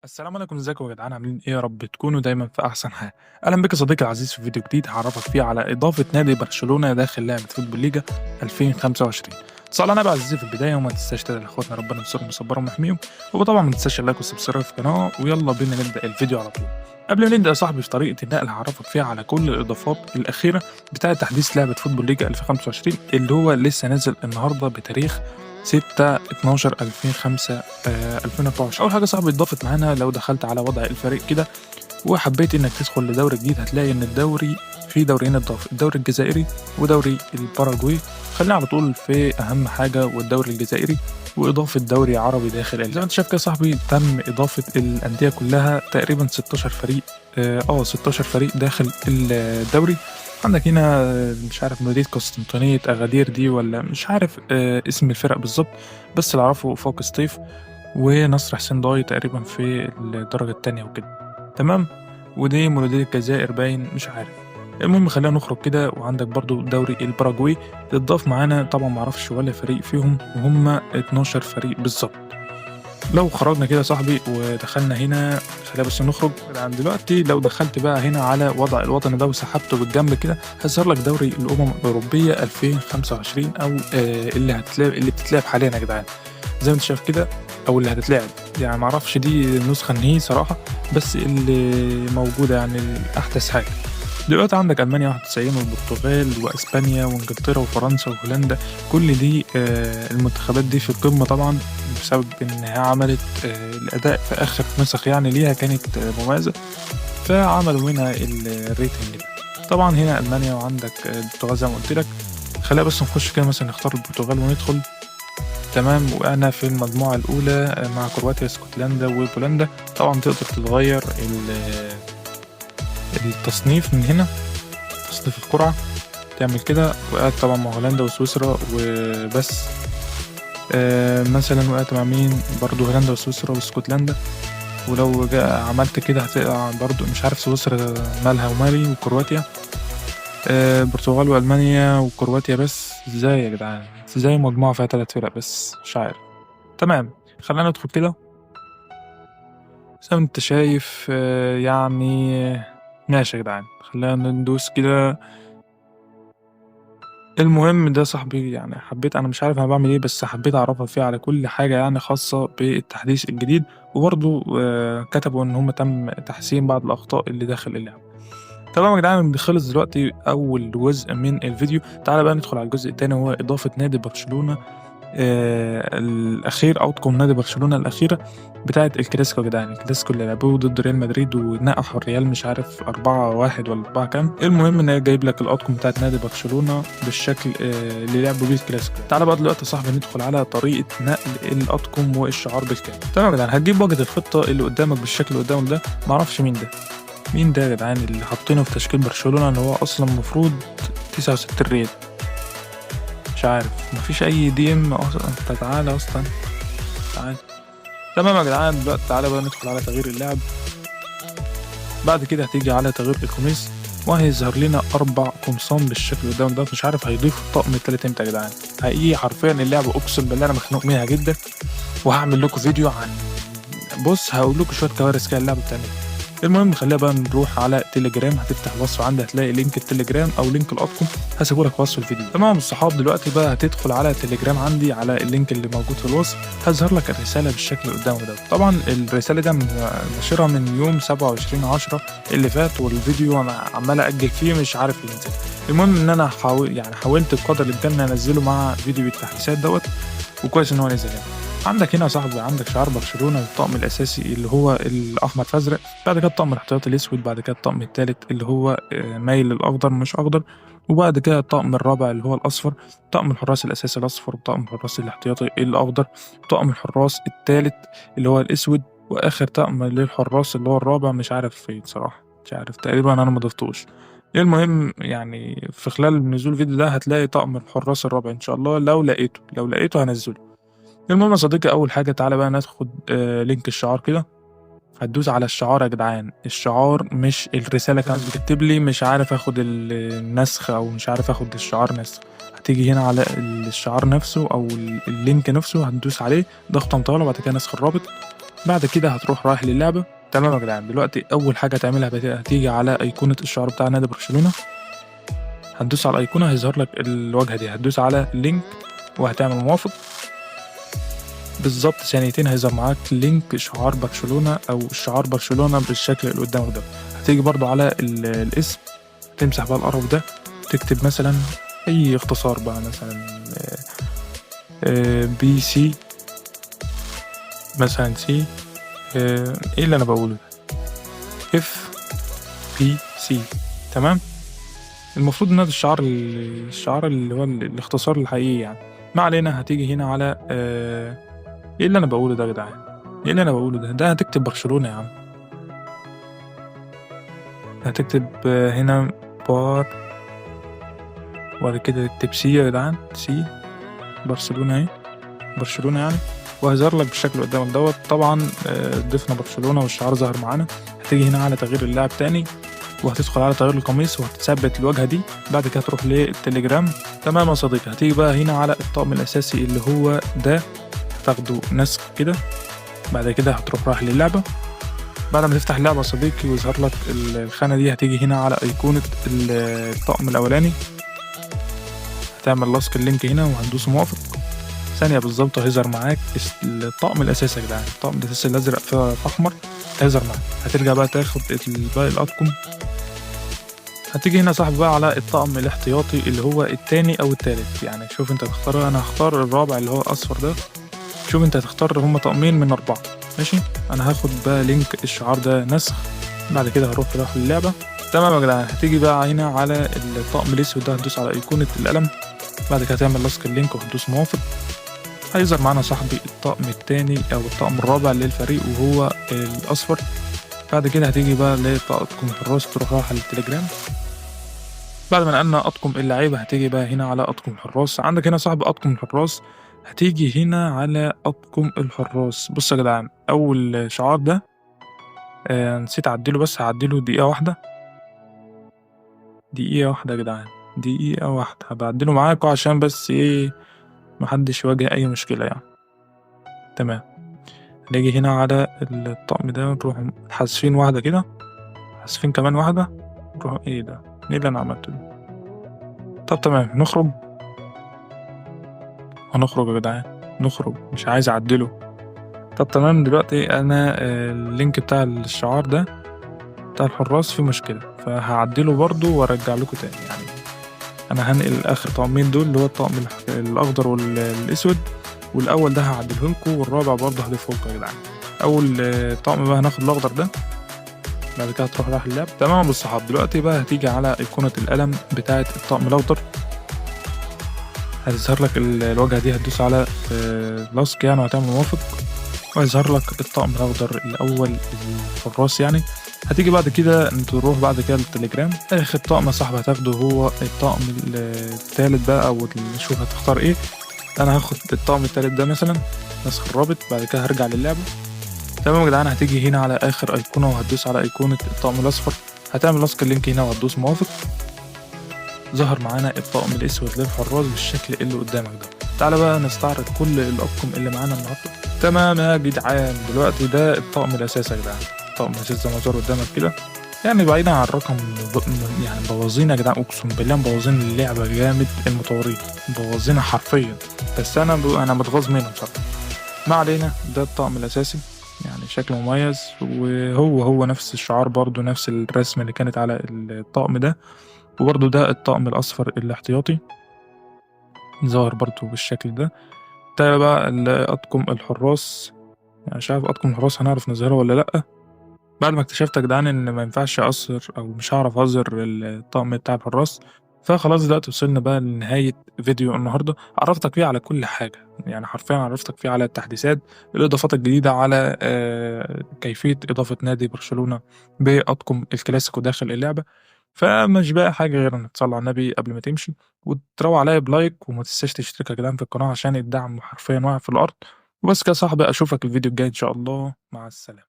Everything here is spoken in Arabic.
السلام عليكم، ازيكم يا جدعان؟ عاملين ايه؟ يا رب تكونوا دايما في احسن حال. اهلا بك يا صديقي العزيز في فيديو جديد هعرفك فيه على اضافه نادي برشلونه داخل لعبه فوتبول ليجا 2025. صلى على النبي عزيزي في البدايه، وما تنساش تدعي لاخواتنا ربنا ينصرهم ويصبرهم ويحميهم. وطبعا ما تنساش اللايك والسبسكرايب في القناه، ويلا بينا نبدا الفيديو على طول. قبل ما نبدا يا صاحبي في طريقه النقل هعرفك فيها على كل الاضافات الاخيره بتاعه تحديث لعبه فوتبول ليجا 2025 اللي هو لسه نازل النهارده بتاريخ 6/12/2005 2024. اول حاجه صاحبي اتضافت معانا، لو دخلت على وضع الفريق كده وحبيت انك تدخل لدوري جديد، هتلاقي ان الدوري في دوريين اتضاف، الدوري الجزائري ودوري الباراجواي. خلينا على طول في اهم حاجه والدوري الجزائري، واضافه دوري عربي داخل زي ما انت شايف كده صاحبي. تم اضافه الانديه كلها تقريبا 16 فريق، 16 فريق داخل الدوري. عندك هنا مش عارف مدينة قسطنطينية أغادير دي، ولا مش عارف اسم الفرق بالظبط، بس اللي أعرفه وفاق سطيف ونصر حسين ضاي تقريبا في الدرجة التانية وكده. تمام. ودي مولودية الجزائر باين، مش عارف. المهم خلينا نخرج كده، وعندك برضو دوري الباراجواي اتضاف معانا، طبعا معرفش ولا فريق فيهم، وهم 12 فريق بالظبط. لو خرجنا كده صاحبي ودخلنا هنا، خلينا بس نخرج عن دلوقتي. لو دخلت بقى هنا على وضع الوطن ده وسحبته بالجنب كده، هيظهر لك دوري الأمم الأوروبية 2025، أو اللي بتتلعب حاليا يا جدعان، زي ما انت شايف كده، أو اللي هتتلعب. يعني معرفش دي النسخة النهائية صراحة، بس اللي موجودة يعني أحدث حاجة. دلوقتي عندك ألمانيا 91 والبرتغال وأسبانيا وإنجلترا وفرنسا وهولندا. كل دي المنتخبات دي في القمة طبعا، بسبب إنها عملت الأداء في آخر نسخ يعني ليها كانت مميزة، فعملوا منها الريتنج ده. طبعا هنا ألمانيا، وعندك البرتغال زي ما قلت لك. خلينا بس نخش كده مثلا نختار البرتغال وندخل. تمام. وأنا في المجموعة الأولى مع كرواتيا اسكتلندا وبولندا. طبعا تقدر تتغير التصنيف من هنا، تصنيف القرعة، تعمل كده. وقعت طبعا مع هولندا وسويسرا وبس. مثلا وقعت مع مين؟ برضو هولندا وسويسرا واسكتلندا. ولو عملت كده هتقع برضو، مش عارف سويسرا مالها ومالي وكرواتيا. البرتغال وألمانيا وكرواتيا بس. ازاي يا جدعان؟ ازاي مجموعة فيها 3 فرق بس؟ مش عارف. تمام. خلينا ندخل كده زي ما انت شايف. يعني ماشي يا جدعان، خلينا ندوس كده. المهم ده صاحبي، يعني حبيت، انا مش عارف انا بعمل ايه، بس حبيت اعرفها فيه على كل حاجة يعني خاصة بالتحديث الجديد. وبرضو كتبوا ان هم تم تحسين بعض الاخطاء اللي داخل اللعبة. تمام يا جدعان، خلص دلوقتي اول جزء من الفيديو. تعالى بقى ندخل على الجزء التاني، وهو اضافة نادي برشلونة الأخير، أوتكم نادي برشلونة الأخيرة بتاعة الكلاسيكو يا جدعان. الكلاسيكو اللي لعبوه ضد ريال مدريد ونقحوا الريال، مش عارف 4-1 ولا 4 كام. المهم إن هي جايب لك الأوتكم بتاعة نادي برشلونة بالشكل اللي لعبوا بيه الكلاسيكو. تعالى بقى دلوقتي يا صاحبي ندخل على طريقة نقل الأوتكم والشعار بالكامل. تمام يا جدعان، هتجيب واجهة الخطة اللي قدامك بالشكل اللي قدامك ده. معرفش مين ده، مين ده يا جدعان اللي حاطينه في تشكيل برشلونة، اللي هو أصلا المفروض 69 ريال. مش عارف، مفيش اي دي ام اصلا. انت تعالى اصلا، تعالى. تمام يا جدعان، دلوقتي تعالى بقى ندخل على تغيير اللعب. بعد كده هتيجي على تغيير القميص، وهيظهر لنا 4 قمصان بالشكل اللي قدام ده. مش عارف هيضيفوا الطقم التالت امتى يا جدعان. حقيقي حرفيا اللعبة اقسم بالله انا مخنوق منها جدا، وهعمل لكم فيديو عن، بص هقول لكم شوية كوارث كده اللعبة بتعمل. المهم خلينا بقى نروح على تليجرام. هتفتح الوصف عندي هتلاقي لينك التليجرام او لينك الاطقم، هسيبه لك في وصف الفيديو. تمام الصحاب، دلوقتي بقى هتدخل على تليجرام عندي على اللينك اللي موجود في الوصف. هظهر لك الرساله بالشكل اللي قدامك ده. طبعا الرساله دي نشرها من يوم 27/10 اللي فات، والفيديو انا عمال اجل فيه مش عارف ينزل. المهم ان انا حاولت بقدر الامكان انزله مع فيديو التحديثات دوت، وكويس ان هو نزل يعني. عندك هنا يا صاحبي، عندك شعار برشلونة، الطقم الأساسي اللي هو الأحمر فأزرق، بعد كده الطقم الاحتياطي الأسود، بعد كده الطقم التالت اللي هو مايل للأخضر مش أخضر، وبعد كده الطقم الرابع اللي هو الأصفر، طقم الحراس الأساسي الأصفر، وطقم الحراس الاحتياطي الأخضر، طقم الحراس التالت اللي هو الأسود، وآخر طقم للحراس اللي هو الرابع مش عارف فين صراحة، مش عارف، تقريبا أنا مضفتوش. المهم يعني في خلال نزول الفيديو ده هتلاقي طقم الحراس الرابع إن شاء الله، لو لقيته هنزله. المهم يا صديقي، اول حاجه تعالى بقى ناخد لينك الشعار كده. هتدوس على الشعار يا جدعان، الشعار مش الرساله. كانت بتكتب لي مش عارف اخد النسخ، او مش عارف اخد الشعار نسخ. هتيجي هنا على الشعار نفسه او اللينك نفسه، هتدوس عليه ضغطه مطوله، بعد كده نسخ الرابط. بعد كده هتروح رايح للعبة. تمام يا جدعان، دلوقتي أول حاجة هتعملها هتيجي على أيقونة الشعار بتاع نادي برشلونة، هتدوس على الأيقونة هيظهر لك الواجهة دي، هتدوس على لينك وهتعمل موافق. بالظبط ثانيتين هيظهر معاك لينك شعار برشلونة أو شعار برشلونة بالشكل اللي قدامك ده. هتيجي برضو على الاسم، تمسح بقى القرف ده، تكتب مثلا أي اختصار بقى، مثلا بي سي مثلا، سي ايه اللي انا بقوله ده، اف بي سي. تمام، المفروض ان ده الشعار اللي هو الاختصار الحقيقي يعني. ما علينا، هتيجي هنا على ايه اللي انا بقوله ده يا جدعان، ايه اللي انا بقوله ده هتكتب برشلونة يا عم، هتكتب هنا بار، وبعد كده تكتب سي يا جدعان، سي برشلونة اهي، برشلونة يعني، وهيظهر لك بالشكل اللي قدامك دوت. طبعا ضفنا برشلونة والشعار ظهر معانا. هتيجي هنا على تغيير اللاعب تاني، وهتدخل على تغيير القميص وهتثبت الواجهة دي. بعد كده تروح للتليجرام. تمام يا صديقي، هتيجي بقى هنا على الطقم الأساسي اللي هو ده، هتاخده نسخ كده. بعد كده هتروح رايح للعبة. بعد ما تفتح اللعبة يا صديقي ويظهر لك الخانة دي، هتيجي هنا على أيقونة الطقم الأولاني، هتعمل لاصق اللينك هنا وهندوس موافق. ثانية بالظبط هيظهر معاك الطقم الأساسي يا جدعان، الطقم الأساسي الأزرق في أحمر هيظهر معاك. هترجع بقى تاخد باقي الأطقم. هتيجي هنا صاحبي بقى على الطقم الاحتياطي اللي هو التاني أو التالت، يعني شوف أنت تختار. أنا هختار الرابع اللي هو الأصفر ده. شوف أنت هتختار، هما طقمين من 4 ماشي. أنا هاخد بقى لينك الشعار ده نسخ. بعد كده هروح للعبة. تمام يا جدعان، هتيجي بقى هنا على الطقم الأسود ده، هتدوس على أيقونة القلم. بعد كده هتعمل لاصق اللينك وهتدوس موافق. هيظهر معانا صاحبي الطقم التاني او الطقم الرابع للفريق وهو الاصفر. بعد كده هتيجي بقى لطاقم الحراس، تروح رايح على التليجرام. بعد ما نقلنا اطقم اللعيبه، هتيجي بقى هنا على اطقم الحراس. عندك هنا صاحبي اطقم الحراس، هتيجي هنا على اطقم الحراس. بص يا جدعان، اول شعار ده نسيت اعدله، بس هعدله دقيقه واحده، دقيقه واحده يا جدعان، دقيقه واحده هبعدله معاكم عشان بس ايه محدش يواجه اي مشكله يعني. تمام، نيجي هنا على الطقم ده، نروح حذفين واحدة كده، حذفين كمان واحدة، نروح ايه ده، ايه اللي انا عملته ده. طب تمام، نخرج، هنخرج يا جدعان، نخرج، مش عايز اعدله. طب تمام، دلوقتي انا اللينك بتاع الشعار ده بتاع الحراس فيه مشكلة، فهعدله برضو وارجع لكم تاني يعني. انا هنقل اخر طقمين دول، اللي هو الطقم الاخضر والاسود، والاول ده هعدله لكم، والرابع برضه هضيفه لكم يا جدعان. اول طقم بقى هناخد الاخضر ده. بعد كده هتروح رايح اللعب. تمام بالصحاب، دلوقتي بقى هتيجي على ايقونة القلم بتاعة الطقم الاخضر، هتظهر لك الواجهة دي، هتدوس على لاصق يعني وهتعمل موافق، وهيظهر لك الطقم الاخضر الاول الحراس يعني. هتيجي بعد كده تروح بعد كده للتليجرام. اخر طقم يا صاحبي هتاخده هو الطقم التالت بقى، او شوف هتختار ايه. انا هاخد الطقم التالت ده مثلا، نسخ الرابط. بعد كده هرجع للعبة. تمام يا جدعان، هتيجي هنا على اخر ايقونة وهتدوس على ايقونة الطقم الاصفر، هتعمل لاصق اللينك هنا وهتدوس موافق. ظهر معانا الطقم الاسود للحراس بالشكل اللي قدامك ده. تعالى بقى نستعرض كل الاطقم اللي معانا النهارده. تمام يا جدعان، دلوقتي ده الطقم الاساسي يا جدعان، الطقم الاساسي زي ما ظهر قدامك كده، يعني بعيدا عن الرقم يعني مبوظين يا جدعان، اقسم بالله مبوظين اللعبه جامد، المطورين مبوظينها حرفيا، بس انا متغاظ منهم بصراحه. ما علينا، ده الطقم الاساسي يعني شكله مميز، وهو نفس الشعار برضو، نفس الرسمه اللي كانت على الطقم ده. وبرضو ده الطقم الاصفر الاحتياطي ظاهر برضو بالشكل ده. ده بقى اطقم الحراس، يعني مش عارف اطقم الحراس هنعرف نظهرها ولا لا. بعد ما اكتشفت يا جدعان ان ما ينفعش اظهر او مش هعرف اظهر الطقم بتاع الحراس، فخلاص دلوقتي وصلنا بقى لنهاية فيديو النهاردة. عرفتك فيه على كل حاجة، يعني حرفيا عرفتك فيه على التحديثات، الإضافات الجديدة، على كيفية إضافة نادي برشلونة بأطقم الكلاسيكو داخل اللعبة. فمش بقى حاجة غير إنك تصلي على النبي قبل ما تمشي، وتروح عليا بلايك، وما تنساش تشترك يا جدعان في القناة عشان الدعم حرفيا واقع في الأرض. وبس كده يا صاحبي، أشوفك الفيديو الجاي إن شاء الله، مع السلامة.